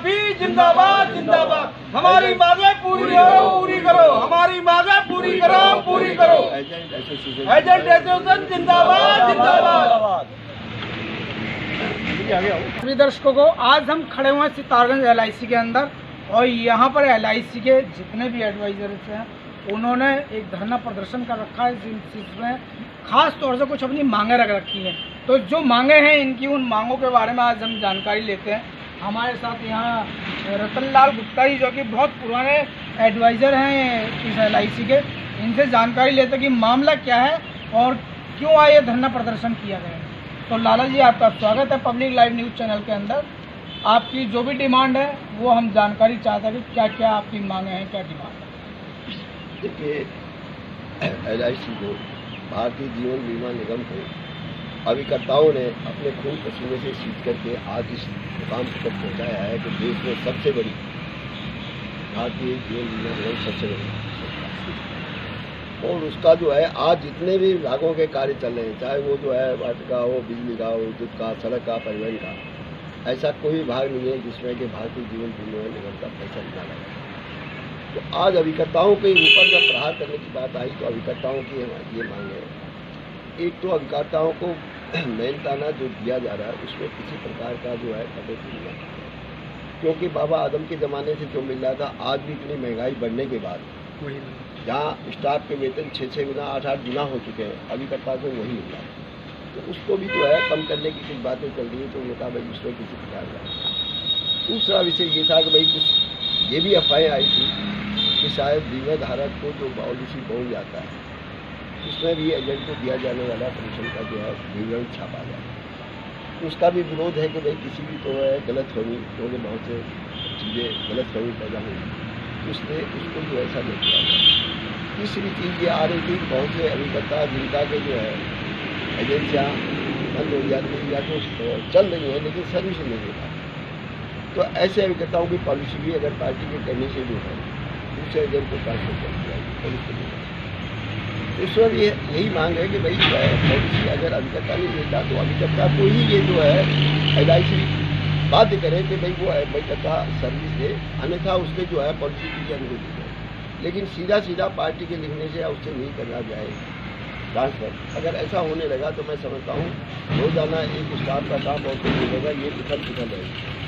BJP जिंदाबाद जिंदाबाद। हमारी मांगे पूरी करो, हमारी मांगे पूरी करो। एजेंट एसोसिएशन जिंदाबाद जिंदाबाद। सभी दर्शकों को आज हम खड़े हुए हैं सितारगंज LIC के अंदर, और यहाँ पर LIC के जितने भी एडवाइजर्स हैं उन्होंने एक धरना प्रदर्शन कर रखा है, जिसमें खास तौर से कुछ अपनी मांगे रख रखी हैं। तो जो मांगे हैं इनकी, उन मांगों के बारे में आज हम जानकारी लेते हैं। हमारे साथ यहाँ रतनलाल गुप्ता जी, जो कि बहुत पुराने एडवाइज़र हैं इस LIC के, इनसे जानकारी लेते हैं कि मामला क्या है और क्यों आए धरना प्रदर्शन किया गया है। तो लाला जी, आपका स्वागत है पब्लिक लाइव न्यूज़ चैनल के अंदर। आपकी जो भी डिमांड है वो हम जानकारी चाहते हैं कि क्या क्या आपकी मांगे हैं, क्या डिमांड है। देखिए, LIC को, भारतीय जीवन बीमा निगम को अभिकर्ताओं ने अपने खून पसीने से सींच करके आज इस मुकाम तक पहुँचाया है कि देश में सबसे बड़ी भारतीय जीवन बीमा निगम सबसे बड़ी और उसका जो है आज जितने भी विभागों के कार्य चल रहे हैं, चाहे वो जो है वाटर का हो, बिजली का हो, विद्युत का, सड़क का, परिवहन का, ऐसा कोई विभाग नहीं है जिसमें कि भारतीय जीवन बीमा निगम का पैसा ना लगे। तो आज अभिकर्ताओं के ऊपर जब प्रहार करने की बात आई तो अभिकर्ताओं की ये मांग है, एक तो अभिकर्ताओं को मेहनताना जो दिया जा रहा है उसमें किसी प्रकार का जो है कटौती नहीं है, क्योंकि बाबा आदम के ज़माने से जो मिल रहा था आज भी इतनी महंगाई बढ़ने के बाद जहाँ स्टाफ के वेतन 6-6 गुना 8-8 गुना हो चुके हैं, अभिकर्ता को वही मिल रहा है। तो उसको भी जो है कम करने की कुछ बातें चल रही है, तो उन्होंने कहा भाई उसमें किसी प्रकार का। दूसरा विषय ये था कि भाई कुछ ये भी अफवाहें आई थी कि शायद बीमा धारक को जो पॉलिसी पहुँच जाता है उसमें भी एजेंट को दिया जाने वाला पेंशन का जो है विवरण छापा जाए। उसका भी विरोध है कि भाई किसी भी तो है गलतफहमी, क्योंकि बहुत से चीज़ें गलतफहमी पैदा हुई, उसने उसको जो ऐसा नहीं किया जाए। तीसरी चीज़ ये आ रही थी कि बहुत से अभिकर्ता जिनका के जो है एजेंसियाँ बंद हो जाती हैं या तो चल रही हैं लेकिन सर्विस नहीं दे पाती, तो ऐसे अभिकर्ताओं की पॉलिसी भी अगर पार्टी के कहने से जो है दूसरे एजेंट को ट्रांसफर कर दिया जाएगी, और उसको नहीं। इसमें भी यही मांग है कि भाई जो है पॉलिसी अगर अभिकर्ता नहीं देता तो अभिकर्ता को ही ये जो है LIC बाध्य करें कि भाई वो अभिकर्ता सर्विस दे, अन्यथा उसके जो है पॉलिसी की अनुमति है। लेकिन सीधा पार्टी के लिखने से या उससे नहीं करना जाए ट्रांसफर। अगर ऐसा होने लगा तो मैं समझता हूँ रोजाना एक स्टाफ का काम और कुछ मिलेगा, ये पिछल है,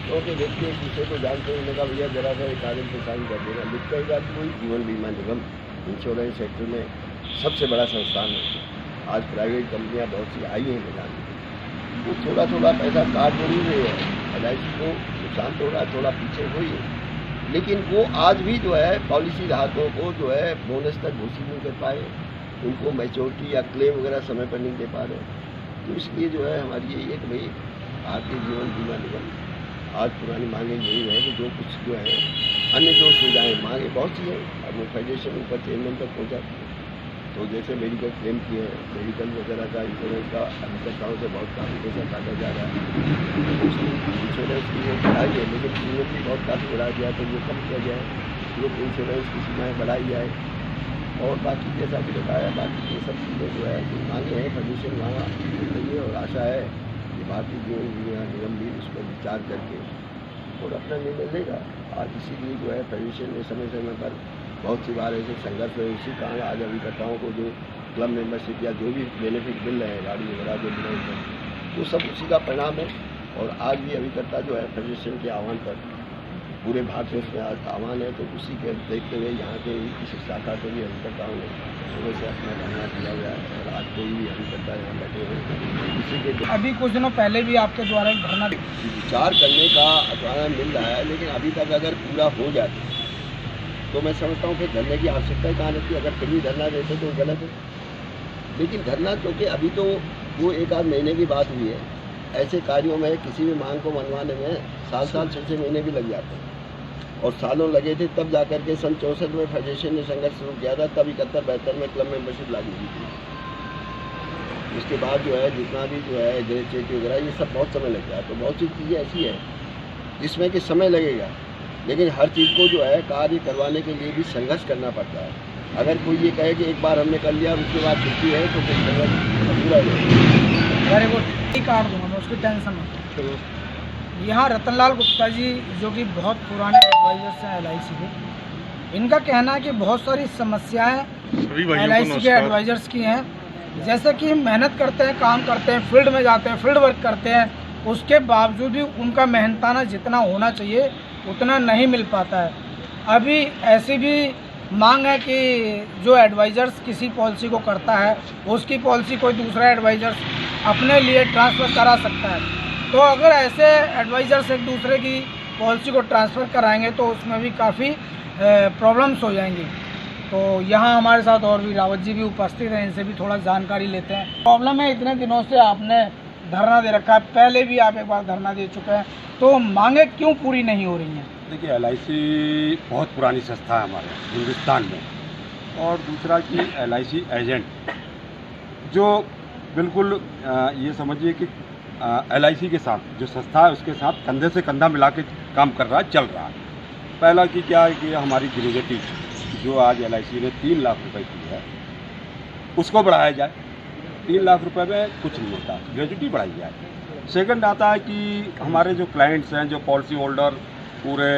क्योंकि व्यक्ति एक दूसरे को जानते हैं। लगा भैया जरा सा एक कागज पे साइन कर देना, लिख कर बात कोई। जीवन बीमा निगम इंश्योरेंस सेक्टर में सबसे बड़ा संस्थान है। आज प्राइवेट कंपनियां बहुत सी आई हैं मैदान में, वो थोड़ा पैसा काट जरूर रही है, LIC को नुकसान थोड़ा पीछे हुई है, लेकिन वो आज भी जो है पॉलिसी धारकों को जो है बोनस तक घोषित नहीं कर पाए, उनको मैच्योरिटी या क्लेम वगैरह समय पर नहीं दे पा रहे। तो इसलिए जो है हमारी यही है कि भाई भारतीय जीवन बीमा निगम, आज पुरानी मांगे यही है कि जो कुछ जो है अन्य जो सुविधाएँ मांगे बहुत सी हैं, अब वो फेडरेशन ऊपर चेयरमैन तक पहुँचाती है। तो जैसे मेडिकल क्लेम की है, मेडिकल वगैरह का इंश्योरेंस का अभिकर्ताओं से बहुत काफ़ी पैसा काटा जा रहा है। इंश्योरेंस की वो बढ़ाई है, लेकिन प्रीमियम भी बहुत काफ़ी बढ़ा दिया, तो वो कम किया जाए, ग्रुप इंश्योरेंस की सीमाएँ बढ़ाई जाए, और बाकी जैसा भी बताया, बाकी ये सब चीज़ें जो है मांगे हैं फेडरेशन मांगा है, और आशा है कि भारतीय जीवन बीमा निगम भी उस पर विचार करके और अपना निर्णय लेगा। आज इसीलिए जो है फेडरेशन ने समय पर बहुत सी बार ऐसे संघर्ष हुए, इसी कारण आज अभिकर्ताओं को जो क्लब मेंबरशिप या जो भी बेनिफिट मिल रहे हैं, गाड़ी वगैरह जो मिल रहे हैं, वो सब उसी का परिणाम है। और आज भी अभिकर्ता जो है फेडरेशन के आह्वान पर पूरे भारत में उसमें आज आह्वान है, तो उसी के देखते हुए यहाँ के किसी शाखा से भी अभिकर्ताओं ने सुबह से अपना धरना दिया गया है, और आज कोई भी अभिकर्ता यहाँ बैठे हुए इसी के अभी कुछ दिनों पहले भी आपके द्वारा एक धरना विचार करने का द्वारा मिल रहा है, लेकिन अभी तक अगर पूरा हो जाता तो मैं समझता हूँ कि धरने की आवश्यकता ही कहाँ रहती। अगर फिर भी धरना देते तो गलत है, लेकिन धरना क्योंकि अभी तो वो 1-8 महीने की बात हुई है, ऐसे कार्यों में किसी भी मांग को मनवाने में साल 6-6 महीने भी लग जाते हैं, और सालों लगे थे। तब जाकर के सन 64 में फेडरेशन ने संघर्ष शुरू किया था, तब 71-72 में क्लब मेंबरशिप लागू हुई थी। उसके बाद जो है जितना भी जो है JHT वगैरह, ये सब बहुत समय लग गया। तो बहुत सी चीज़ें ऐसी है जिसमें कि समय लगेगा, लेकिन हर चीज़ को जो है कार्य करवाने के लिए भी संघर्ष करना पड़ता है। अगर कोई ये कहे कि एक बार हमने कर लिया और उसके बाद छुट्टी है तो फिर संघर्ष पूरा हो जाएगा। वेरी गुड, कार्ड दूँगा मैं, उसकी टेंशन मत। यहाँ रतनलाल गुप्ता जी जो कि बहुत पुराने एडवाइजर्स हैं LIC के, इनका कहना है कि बहुत सारी समस्याएं LIC के एडवाइजर्स की हैं। जैसे कि मेहनत करते हैं, काम करते हैं, फील्ड में जाते हैं, फील्ड वर्क करते हैं, उसके बावजूद भी उनका मेहनताना जितना होना चाहिए उतना नहीं मिल पाता है। अभी ऐसी भी मांग है कि जो एडवाइजर्स किसी पॉलिसी को करता है उसकी पॉलिसी कोई दूसरा एडवाइजर्स अपने लिए ट्रांसफ़र करा सकता है। तो अगर ऐसे एडवाइजर्स एक दूसरे की पॉलिसी को ट्रांसफ़र कराएंगे तो उसमें भी काफ़ी प्रॉब्लम्स हो जाएंगी। तो यहाँ हमारे साथ और भी रावत जी भी उपस्थित हैं, इनसे भी थोड़ा जानकारी लेते हैं। प्रॉब्लम है, इतने दिनों से आपने धरना दे रखा है, पहले भी आप एक बार धरना दे चुके हैं, तो मांगे क्यों पूरी नहीं हो रही हैं? देखिए, LIC बहुत पुरानी संस्था है हमारे हिंदुस्तान में, और दूसरा कि LIC एजेंट जो बिल्कुल ये समझिए कि LIC के साथ जो संस्था है उसके साथ कंधे से कंधा मिला के काम कर रहा है, चल रहा है। पहला कि क्या है कि हमारी ग्रेजुटी जो आज LIC ने 3 लाख रुपए की है उसको बढ़ाया जाए। 3 लाख रुपए में कुछ नहीं होता, ग्रेजुटी बढ़ाई जाए। सेकंड आता है कि हमारे जो क्लाइंट्स हैं, जो पॉलिसी होल्डर पूरे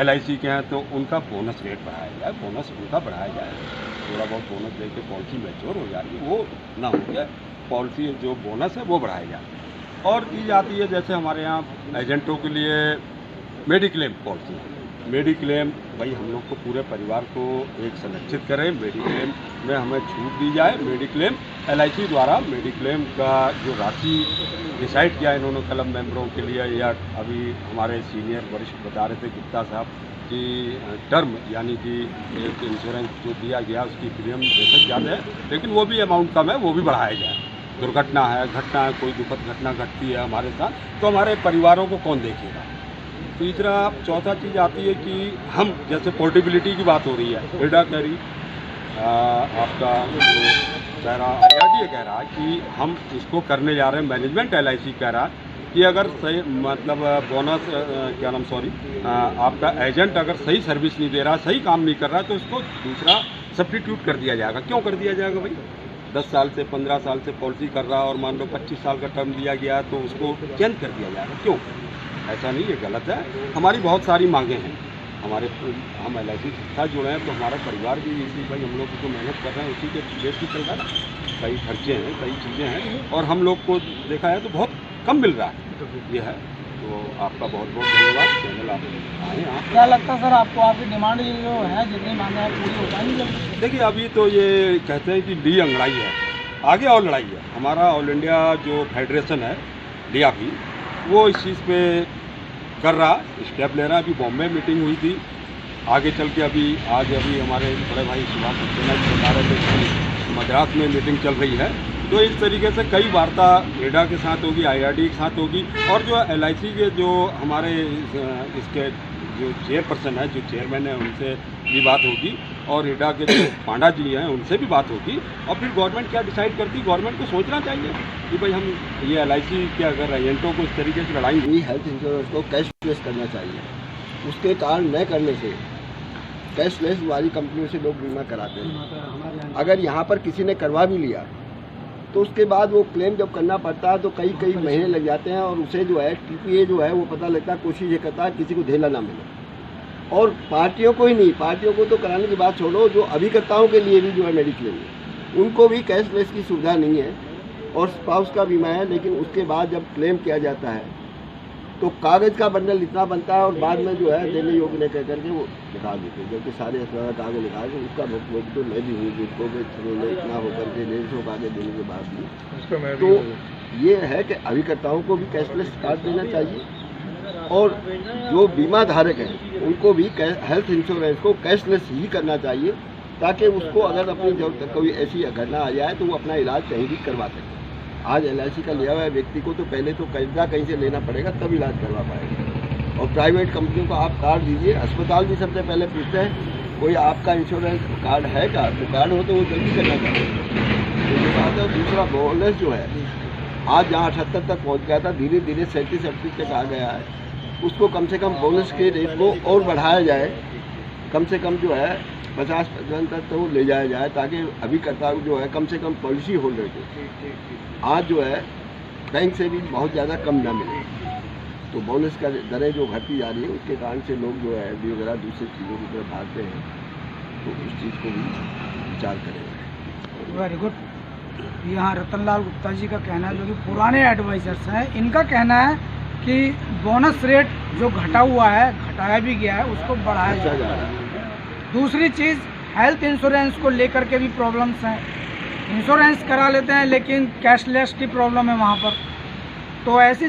LIC के हैं, तो उनका बोनस रेट बढ़ाया जाए, बोनस उनका बढ़ाया जाए। थोड़ा बहुत बोनस दे के पॉलिसी मैच्योर हो जाएगी, वो ना हो जाए, पॉलिसी जो बोनस है वो बढ़ाया जाए। और चीज़ आती है जैसे हमारे यहाँ एजेंटों के लिए मेडिक्लेम पॉलिसी, मेडिक्लेम भाई हम लोग को पूरे परिवार को एक संरक्षित करें, मेडिक्लेम में हमें छूट दी जाए। मेडिक्लेम LIC द्वारा मेडिक्लेम का जो राशि डिसाइड किया इन्होंने क्लब मेंबरों के लिए, या अभी हमारे सीनियर वरिष्ठ बता रहे थे गुप्ता साहब कि टर्म यानी कि एक इंश्योरेंस जो दिया गया उसकी प्रीमियम बेशक ज़्यादा है, लेकिन वो भी अमाउंट कम है, वो भी बढ़ाया जाए। दुर्घटना है, घटना है, कोई दुखद घटना घटती है हमारे साथ, तो हमारे परिवारों को कौन देखेगा। तीसरा चौथा चीज़ आती है कि हम जैसे पोर्टेबिलिटी की बात हो रही है, हेडा कह रही आपका जो कह रहा IRDA कह रहा है कि हम इसको करने जा रहे हैं, मैनेजमेंट LIC कह रहा है कि अगर सही मतलब बोनस क्या नाम सॉरी आपका एजेंट अगर सही सर्विस नहीं दे रहा, सही काम नहीं कर रहा, तो उसको दूसरा सब्स्टिट्यूट कर दिया जाएगा। क्यों कर दिया जाएगा भाई? 10 साल से 15 साल से पॉलिसी कर रहा है और मान लो 25 साल का टर्म दिया गया है, तो उसको चेंज कर दिया जाएगा। क्यों? ऐसा नहीं, ये गलत है। हमारी बहुत सारी मांगें हैं, हम LIC संस्था जुड़े हैं, तो हमारा परिवार भी इसी भाई हम लोग जो मेहनत कर रहे हैं उसी के बेस पर चल रहा है। कई खर्चे हैं, कई चीज़ें हैं, और हम लोग को देखा है तो बहुत कम मिल रहा है, ये है। तो आपका बहुत बहुत धन्यवाद, चैनल आप आए। आप क्या लगता है सर आपको, आपकी डिमांड ये जो है जितनी मांगे हैं पूरी हो पाएंगी? देखिए, अभी तो ये कहते हैं कि ली अंगड़ाई है, आगे और लड़ाई है। हमारा ऑल इंडिया जो फेडरेशन है लिया की, वो इस चीज़ पे कर रहा, स्टेप ले रहा। अभी बॉम्बे मीटिंग हुई थी, आगे चल के आज हमारे बड़े भाई सुभाष सक्सेना जी बता रहे थे कि मद्रास में मीटिंग चल रही है। तो इस तरीके से कई वार्ता हेडा के साथ होगी, IRDA के साथ होगी, और जो LIC के जो हमारे इसके जो चेयरपर्सन है, जो चेयरमैन है, उनसे भी बात होगी, और हेडा के जो पांडा जी हैं उनसे भी बात होगी। और फिर गवर्नमेंट क्या डिसाइड करती, गवर्नमेंट को सोचना चाहिए कि भाई हम ये LIC के अगर एजेंटों को इस तरीके से लड़ाएंगे। हेल्थ इंश्योरेंस को कैशलेस करना चाहिए। उसके कारण न करने से कैशलेस वाली कंपनियों से लोग बीमा कराते हैं। अगर यहाँ पर किसी ने करवा भी लिया तो उसके बाद वो क्लेम जब करना पड़ता है तो कई महीने लग जाते हैं, और उसे जो है TPA जो है वो पता लगता है, कोशिश ये करता है किसी को ढेला ना मिले। और पार्टियों को ही नहीं, पार्टियों को तो कराने की बात छोड़ो, जो अभिकर्ताओं के लिए भी जो है मेडिक्लेम है, उनको भी कैशलेस की सुविधा नहीं है, और स्पाउस का बीमा है, लेकिन उसके बाद जब क्लेम किया जाता है तो कागज़ का बंडल इतना बनता है, और बाद में जो है देने योग्य नहीं कह करके वो निकाल देते हैं। जबकि सारे अस्पताल कागज निकाल के उसका भुगतान तो मैं भी हूँ, जिसको भी इतना होकर के 150 कागज देने के बाद भी। तो ये है कि अभिकर्ताओं को भी कैशलेस कार्ड देना चाहिए, और जो बीमा धारक हैं उनको भी हेल्थ इंश्योरेंस को कैशलेस ही करना चाहिए, ताकि उसको अगर अपनी जब कोई ऐसी घटना आ जाए तो वो अपना इलाज कहीं भी करवा सके। आज LIC का लिया हुआ व्यक्ति को तो पहले तो कर्जा कहीं से लेना पड़ेगा, तब इलाज करवा पाएगा। और प्राइवेट कंपनियों को आप कार्ड दीजिए, अस्पताल भी सबसे पहले पूछते हैं कोई आपका इंश्योरेंस कार्ड है क्या, तो कार्ड हो तो वो जल्दी करना चाहिए। तो ये बात है। दूसरा बोनस जो है आज जहाँ 78 तक पहुँच गया था, धीरे धीरे 37-38 तक आ गया है, उसको कम से कम बोनस के रेट को और बढ़ाया जाए, कम से कम जो है 50% तक तो ले जाया जाए, ताकि अभिकर्ता जो है कम से कम पॉलिसी होल्डर को आज जो है बैंक से भी बहुत ज़्यादा कम ना मिले। तो बोनस का दरें जो घटती जा रही है उसके कारण से लोग जो है एफडी वगैरह दूसरी चीज़ों की तरफ भागते हैं, तो उस चीज़ को भी विचार करेंगे। Very good. यहाँ रतनलाल गुप्ता जी का कहना है, जो कि पुराने एडवाइजर्स हैं, इनका कहना है कि बोनस रेट जो घटा हुआ है, घटाया भी गया है, उसको बढ़ाया जा रहा है। दूसरी चीज़, हेल्थ इंश्योरेंस को लेकर के भी प्रॉब्लम्स हैं। इंश्योरेंस करा लेते हैं लेकिन कैशलेस की प्रॉब्लम है वहाँ पर। तो ऐसी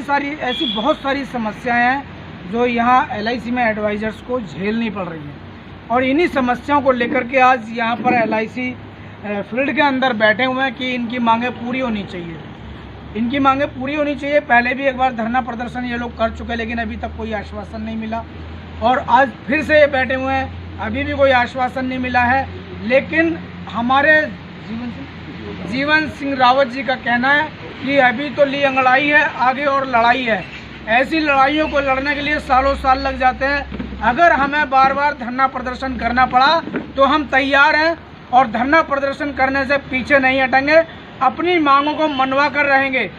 बहुत सारी समस्याएं हैं जो यहाँ LIC में एडवाइजर्स को झेलनी पड़ रही हैं, और इन्हीं समस्याओं को लेकर के आज यहाँ पर LIC फील्ड के अंदर बैठे हुए हैं कि इनकी मांगें पूरी होनी चाहिए। इनकी मांगें पूरी होनी चाहिए। पहले भी एक बार धरना प्रदर्शन ये लोग कर चुके हैं, लेकिन अभी तक कोई आश्वासन नहीं मिला, और आज फिर से ये बैठे हुए हैं, अभी भी कोई आश्वासन नहीं मिला है। लेकिन हमारे जीवन सिंह रावत जी का कहना है कि अभी तो ली अंगड़ाई है, आगे और लड़ाई है। ऐसी लड़ाइयों को लड़ने के लिए सालों साल लग जाते हैं। अगर हमें बार बार धरना प्रदर्शन करना पड़ा तो हम तैयार हैं, और धरना प्रदर्शन करने से पीछे नहीं हटेंगे, अपनी मांगों को मनवा कर रहेंगे।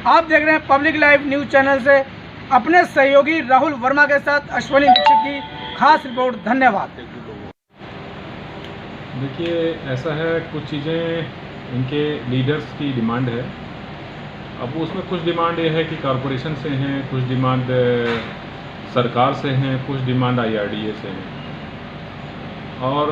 आप देख रहे हैं पब्लिक लाइव न्यूज़ चैनल से अपने सहयोगी राहुल वर्मा के साथ अश्विनी दीक्षित की खास रिपोर्ट। धन्यवाद। देखिए, ऐसा है, कुछ चीज़ें इनके लीडर्स की डिमांड है। अब उसमें कुछ डिमांड ये है कि कॉरपोरेशन से हैं, कुछ डिमांड सरकार से हैं, कुछ डिमांड IRDA से हैं, और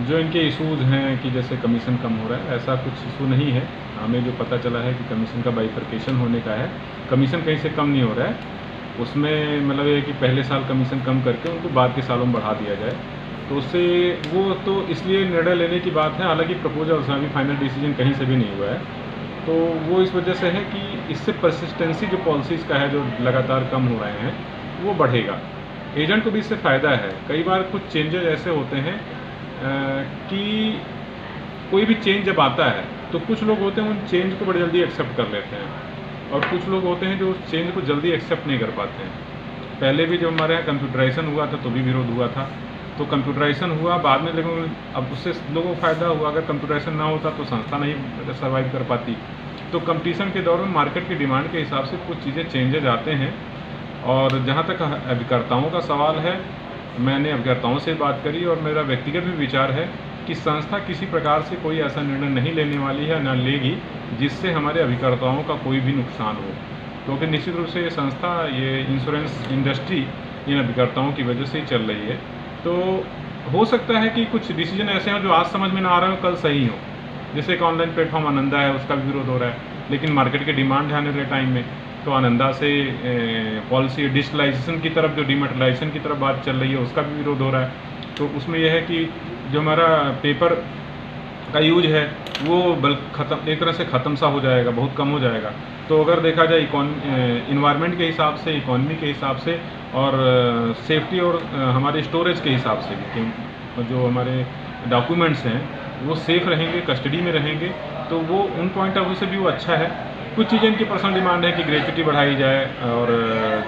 जो इनके इशूज़ हैं कि जैसे कमीशन कम हो रहा है, ऐसा कुछ इशू नहीं है। हमें जो पता चला है कि कमीशन का बाइफरकेशन होने का है, कमीशन कहीं से कम नहीं हो रहा है। उसमें मतलब ये कि पहले साल कमीशन कम करके उनको बाद के सालों में बढ़ा दिया जाए, तो उससे वो तो इसलिए निर्णय लेने की बात है। हालांकि प्रपोजल उसमें अभी फाइनल डिसीजन कहीं से भी नहीं हुआ है, तो वो इस वजह से है कि इससे परसिस्टेंसी जो पॉलिसीज़ का है, जो लगातार कम हो रहे हैं, वो बढ़ेगा। एजेंट को भी इससे फ़ायदा है। कई बार कुछ चेंजेज ऐसे होते हैं कि कोई भी चेंज जब आता है तो कुछ लोग होते हैं उन चेंज को बड़ी जल्दी एक्सेप्ट कर लेते हैं, और कुछ लोग होते हैं जो उस चेंज को जल्दी एक्सेप्ट नहीं कर पाते हैं। पहले भी जब हमारे यहाँ कंप्यूटराइजेशन हुआ था तो भी विरोध हुआ था, तो कंप्यूटराइजेशन हुआ बाद में, लेकिन अब उससे लोगों को फ़ायदा हुआ। अगर कंप्यूटराइजेशन ना होता तो संस्था नहीं सर्वाइव कर पाती। तो कंपटीशन के दौरान मार्केट की डिमांड के हिसाब से कुछ चीज़ें चेंजेज आते हैं। और जहाँ तक अभिकर्ताओं का सवाल है, मैंने अभिकर्ताओं से बात करी और मेरा व्यक्तिगत भी विचार है कि संस्था किसी प्रकार से कोई ऐसा निर्णय नहीं लेने वाली है, न लेगी, जिससे हमारे अभिकर्ताओं का कोई भी नुकसान हो। क्योंकि निश्चित रूप से ये संस्था, ये इंश्योरेंस इंडस्ट्री इन अभिकर्ताओं की वजह से ही चल रही है। तो हो सकता है कि कुछ डिसीजन ऐसे हों जो आज समझ में ना आ रहे हो, कल सही हो। जैसे एक ऑनलाइन प्लेटफॉर्म आनंदा है, उसका भी विरोध हो रहा है, लेकिन मार्केट की डिमांड है आने वाले टाइम में, तो आनंदा से पॉलिसी डिजिटलाइजेशन की तरफ, जो डिमेटलाइजेशन की तरफ बात चल रही है, उसका भी विरोध हो रहा है। तो उसमें यह है कि जो हमारा पेपर का यूज है वो ख़त्म, एक तरह से ख़त्म सा हो जाएगा, बहुत कम हो जाएगा। तो अगर देखा जाए इन्वायरमेंट के हिसाब से, इकोनॉमी के हिसाब से, और सेफ्टी और हमारे स्टोरेज के हिसाब से भी, कि जो हमारे डॉक्यूमेंट्स हैं वो सेफ़ रहेंगे, कस्टडी में रहेंगे, तो वो उन पॉइंट ऑफ व्यू से भी वो अच्छा है। कुछ चीज़ें इनकी पर्सनल डिमांड है कि ग्रेच्युटी बढ़ाई जाए, और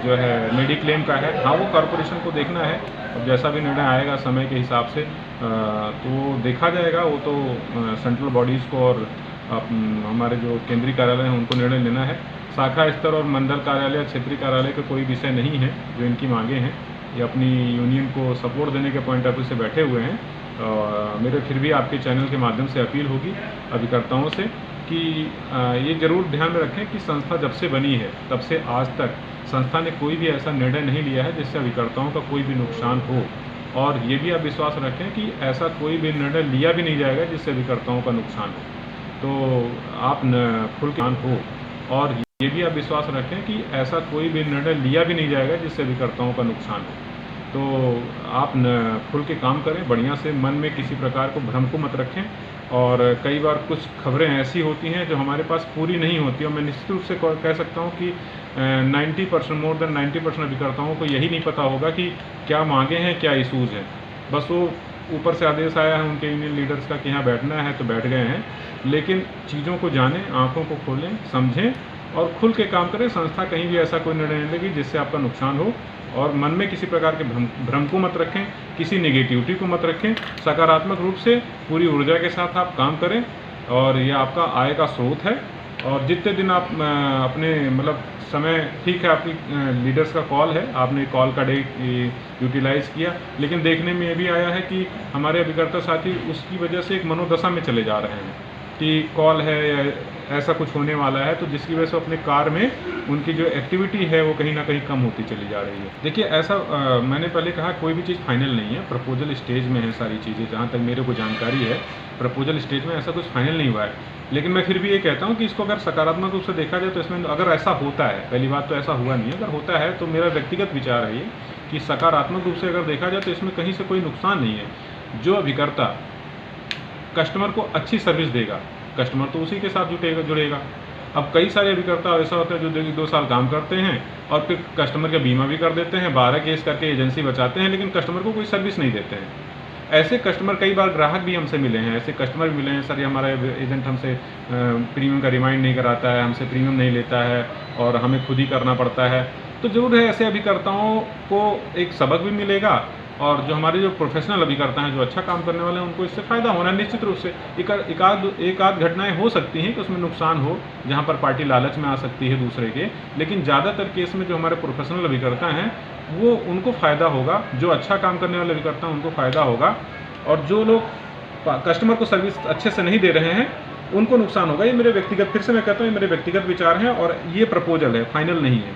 जो है मेडिक्लेम का है, हाँ वो कॉरपोरेशन को देखना है। और जैसा भी निर्णय आएगा समय के हिसाब से तो देखा जाएगा। वो तो सेंट्रल बॉडीज़ को और हमारे जो केंद्रीय कार्यालय हैं उनको निर्णय लेना है। शाखा स्तर और मंडल कार्यालय, क्षेत्रीय कार्यालय का कोई विषय नहीं है जो इनकी मांगे हैं। ये अपनी यूनियन को सपोर्ट देने के पॉइंट ऑफ व्यू से बैठे हुए हैं। मेरे फिर भी आपके चैनल के माध्यम से अपील होगी अभिकर्ताओं से कि ये ज़रूर ध्यान में रखें कि संस्था जब से बनी है तब से आज तक संस्था ने कोई भी ऐसा निर्णय नहीं लिया है जिससे अभिकर्ताओं का कोई भी नुकसान हो। और ये भी आप विश्वास रखें कि ऐसा कोई भी निर्णय लिया भी नहीं जाएगा जिससे अभिकर्ताओं का नुकसान हो। तो आप खुल के हो, और ये भी आप विश्वास रखें कि ऐसा कोई भी निर्णय लिया भी नहीं जाएगा जिससे अभिकर्ताओं का नुकसान हो। तो आप खुल के काम करें, बढ़िया से, मन में किसी प्रकार को भ्रम को मत रखें। और कई बार कुछ खबरें ऐसी होती हैं जो हमारे पास पूरी नहीं होती, और मैं निश्चित रूप से कह सकता हूँ कि 90%, मोर देन 90% अभिकर्ताओं को यही नहीं पता होगा कि क्या मांगे हैं, क्या इशूज़ हैं। बस वो ऊपर से आदेश आया है उनके यूनियन लीडर्स का कि यहाँ बैठना है तो बैठ गए हैं, लेकिन चीज़ों को जानें, आँखों को खोलें, समझें और खुल के काम करें। संस्था कहीं भी ऐसा कोई निर्णय नहीं लेगी जिससे आपका नुकसान हो। और मन में किसी प्रकार के भ्रम को मत रखें, किसी नेगेटिविटी को मत रखें। सकारात्मक रूप से पूरी ऊर्जा के साथ आप काम करें, और ये आपका आय का स्रोत है। और जितने दिन आप अपने मतलब समय ठीक है, आपकी लीडर्स का कॉल है, आपने कॉल का डे यूटिलाइज़ किया, लेकिन देखने में ये भी आया है कि हमारे अभिकर्ता साथी उसकी वजह से एक मनोदशा में चले जा रहे हैं कि कॉल है या ऐसा कुछ होने वाला है, तो जिसकी वजह से अपने कार में उनकी जो एक्टिविटी है वो कहीं ना कहीं कम होती चली जा रही है। देखिए ऐसा मैंने पहले कहा कोई भी चीज़ फाइनल नहीं है, प्रपोजल स्टेज में है सारी चीज़ें, जहाँ तक मेरे को जानकारी है प्रपोजल स्टेज में ऐसा कुछ फाइनल नहीं हुआ है। लेकिन मैं फिर भी ये कहता हूँ कि इसको अगर सकारात्मक रूप से देखा जाए तो इसमें अगर ऐसा होता है, पहली बात तो ऐसा हुआ नहीं है, अगर होता है तो मेरा व्यक्तिगत विचार है ये कि सकारात्मक रूप से अगर देखा जाए तो इसमें कहीं से कोई नुकसान नहीं है। जो अभिकर्ता कस्टमर को अच्छी सर्विस देगा, कस्टमर तो उसी के साथ जुड़ेगा। अब कई सारे अभिकर्ता ऐसा होता है जो 2 साल काम करते हैं और फिर कस्टमर का बीमा भी कर देते हैं, 12 केस करके एजेंसी बचाते हैं, लेकिन कस्टमर को कोई सर्विस नहीं देते हैं। ऐसे कस्टमर, कई बार ग्राहक भी हमसे मिले हैं, ऐसे कस्टमर भी मिले हैं, सर ये हमारा एजेंट हमसे प्रीमियम का रिमाइंड नहीं कराता है, हमसे प्रीमियम नहीं लेता है और हमें खुद ही करना पड़ता है। तो ज़रूर है ऐसे अभिकर्ताओं को एक सबक भी मिलेगा और जो हमारे जो प्रोफेशनल अभिकर्ता हैं, जो अच्छा काम करने वाले हैं, उनको इससे फ़ायदा होना है निश्चित रूप से। एक आध घटनाएं हो सकती हैं कि उसमें नुकसान हो, जहां पर पार्टी लालच में आ सकती है दूसरे के, लेकिन ज़्यादातर केस में जो हमारे प्रोफेशनल अभिकर्ता हैं वो उनको फ़ायदा होगा, जो अच्छा काम करने वाले अभिकर्ता हैं उनको फ़ायदा होगा, और जो लोग कस्टमर को सर्विस अच्छे से नहीं दे रहे हैं उनको नुकसान होगा। ये मेरे व्यक्तिगत, फिर से मैं कहता हूँ, ये मेरे व्यक्तिगत विचार हैं और ये प्रपोजल है, फाइनल नहीं है।